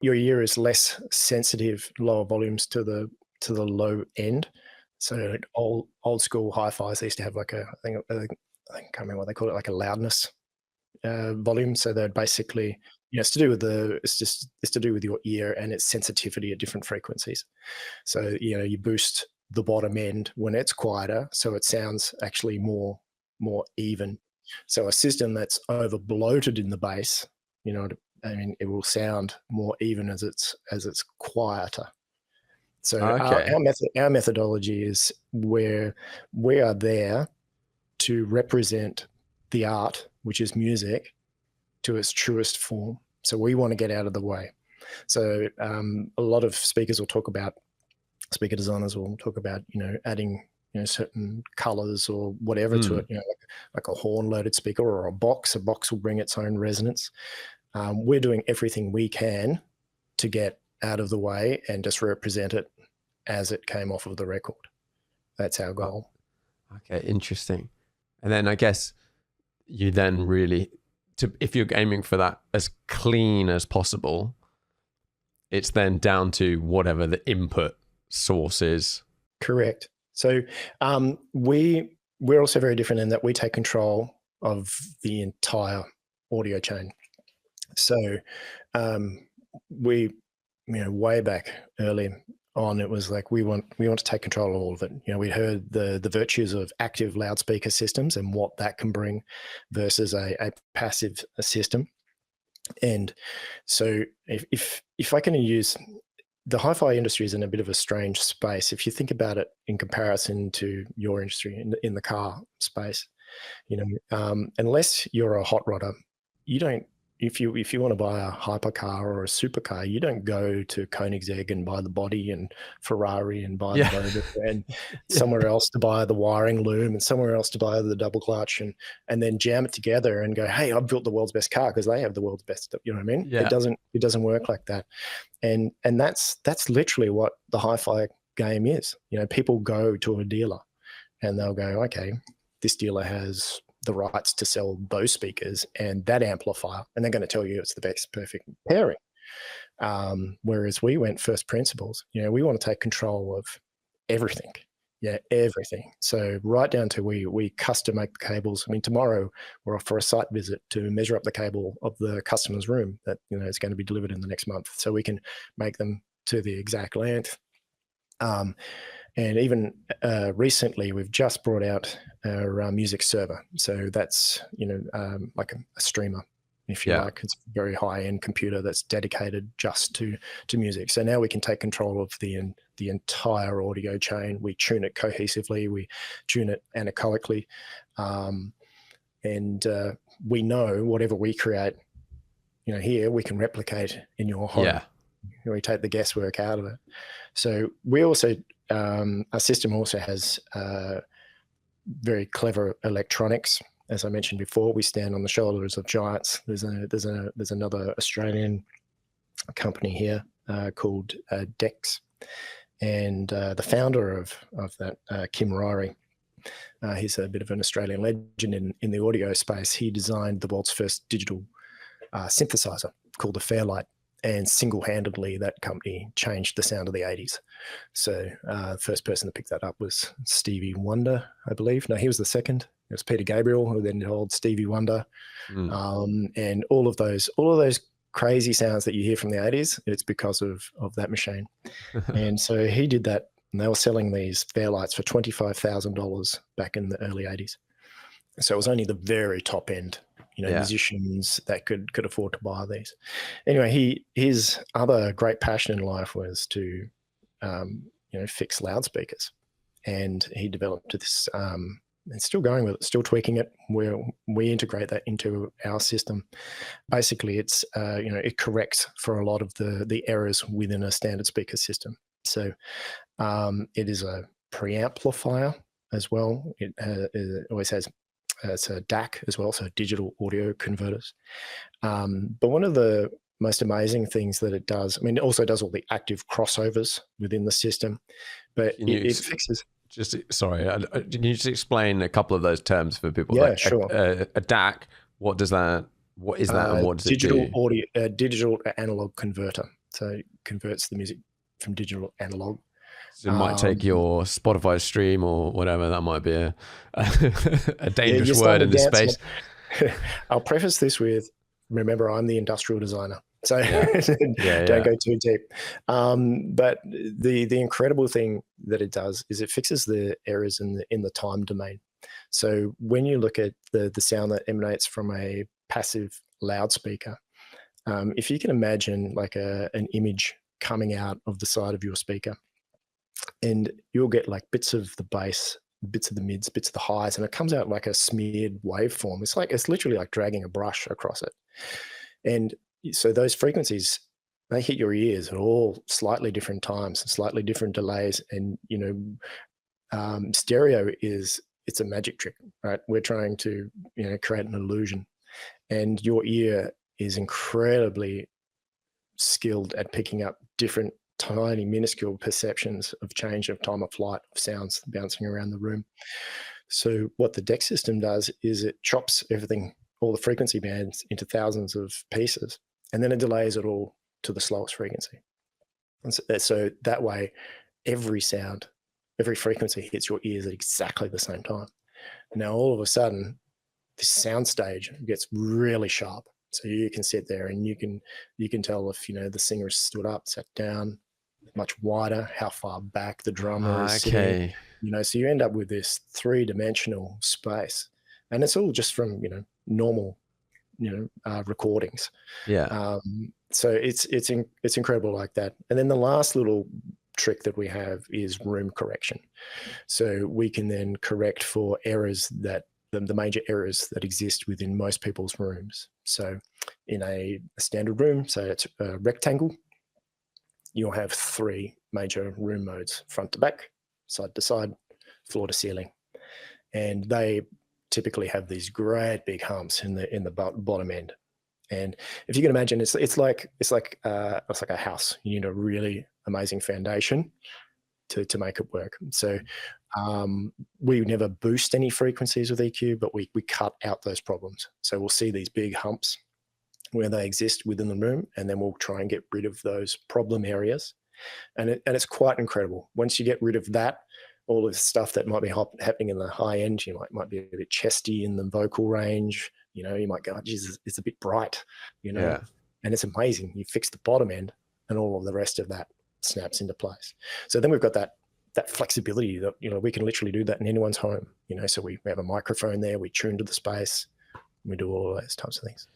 your ear is less sensitive, lower volumes to the low end. So old school hi-fis, they used to have like I can't remember what they call it, like a loudness volume. So they're basically, it's to do with it's to do with your ear and its sensitivity at different frequencies. So you boost the bottom end when it's quieter, so it sounds actually more even. So a system that's over bloated in the bass, it will sound more even as it's quieter. So Okay. our methodology is where we are there to represent the art, which is music, to its truest form. So we want to get out of the way. So a lot of speaker designers will talk about, adding, certain colors or whatever to it, like a horn-loaded speaker or a box. A box will bring its own resonance. We're doing everything we can to get out of the way and just represent it as it came off of the record. That's our goal. Okay, interesting. And then I guess you then really, if you're aiming for that as clean as possible, it's then down to whatever the input source is. Correct. So we're also very different in that we take control of the entire audio chain. So we, way back early on, it was like we want to take control of all of it. We heard the virtues of active loudspeaker systems and what that can bring versus a passive system. And so if I can use, the hi-fi industry is in a bit of a strange space. If you think about it in comparison to your industry in the car space, unless you're a hot rodder, you don't, if you want to buy a hypercar or a supercar, you don't go to Koenigsegg and buy the body and Ferrari and buy the motor and somewhere else to buy the wiring loom and somewhere else to buy the double clutch and then jam it together and go, hey, I've built the world's best car because they have the world's best. You know what I mean? Yeah. It doesn't work like that. And that's literally what the hi-fi game is. People go to a dealer and they'll go, okay, this dealer has the rights to sell those speakers and that amplifier, and they're going to tell you it's the best perfect pairing. Whereas we went first principles. We want to take control of everything. Everything. So right down to we custom make the cables. I mean, tomorrow we're off for a site visit to measure up the cable of the customer's room that is going to be delivered in the next month, so we can make them to the exact length. And even recently, we've just brought out our music server. So that's like a streamer, if you like. It's a very high-end computer that's dedicated just to music. So now we can take control of the entire audio chain. We tune it cohesively. We tune it anechoically, and we know whatever we create, here we can replicate in your home. Yeah. We take the guesswork out of it. So we also, our system also has very clever electronics. As I mentioned before, we stand on the shoulders of giants. There's another Australian company here called Dex, and the founder of that, Kim Ryrie, he's a bit of an Australian legend in the audio space. He designed the world's first digital synthesizer called the Fairlight. And single-handedly, that company changed the sound of the 80s. So the first person to pick that up was Stevie Wonder, I believe. No, he was the second. It was Peter Gabriel, who then told Stevie Wonder. And all of those crazy sounds that you hear from the 80s, it's because of that machine. And so he did that, and they were selling these Fairlights for $25,000 back in the early 80s. So it was only the very top end, musicians that could afford to buy these. Anyway, his other great passion in life was to, fix loudspeakers, and he developed this. And still going with it, still tweaking it. Where we integrate that into our system. Basically, it's it corrects for a lot of the errors within a standard speaker system. So it is a preamplifier as well. It always has. It's a DAC as well, so digital audio converters. But one of the most amazing things that it does, it also does all the active crossovers within the system, but it fixes. Can you just explain a couple of those terms for people? Yeah, sure. A DAC, what is that? And what does digital it do? Audio, digital analog converter. So it converts the music from digital analog. So it might take your Spotify stream or whatever. That might be a dangerous word in this space. I'll preface this with, remember, I'm the industrial designer. So don't go too deep. But the incredible thing that it does is it fixes the errors in the time domain. So when you look at the sound that emanates from a passive loudspeaker, if you can imagine like an image coming out of the side of your speaker, and you'll get like bits of the bass, bits of the mids, bits of the highs, and it comes out like a smeared waveform. It's literally like dragging a brush across it. And so those frequencies, they hit your ears at all slightly different times, slightly different delays. And, stereo it's a magic trick, right? We're trying to, create an illusion, and your ear is incredibly skilled at picking up different tiny minuscule perceptions of change of time of flight of sounds bouncing around the room. So what the DEX system does is it chops everything, all the frequency bands, into thousands of pieces, and then it delays it all to the slowest frequency. And so that way, every sound, every frequency hits your ears at exactly the same time. Now, all of a sudden, this sound stage gets really sharp. So you can sit there and you can tell if the singer is stood up, sat down, much wider, how far back the drummer is sitting. So you end up with this 3-dimensional space, and it's all just from normal recordings. So it's incredible like that. And then the last little trick that we have is room correction. So we can then correct for errors that the major errors that exist within most people's rooms. So in a standard room, so it's a rectangle, you'll have 3 major room modes: front to back, side to side, floor to ceiling. And they typically have these great big humps in the bottom end. And if you can imagine, it's like a house. You need a really amazing foundation to make it work. So we never boost any frequencies with EQ, but we cut out those problems. So we'll see these big humps where they exist within the room, and then we'll try and get rid of those problem areas. And it's quite incredible. Once you get rid of that, all of the stuff that might be happening in the high end, you might be a bit chesty in the vocal range. You might go, oh, Jesus, it's a bit bright, and it's amazing. You fix the bottom end, and all of the rest of that snaps into place. So then we've got that flexibility that, we can literally do that in anyone's home. So we have a microphone there, we tune to the space, we do all of those types of things.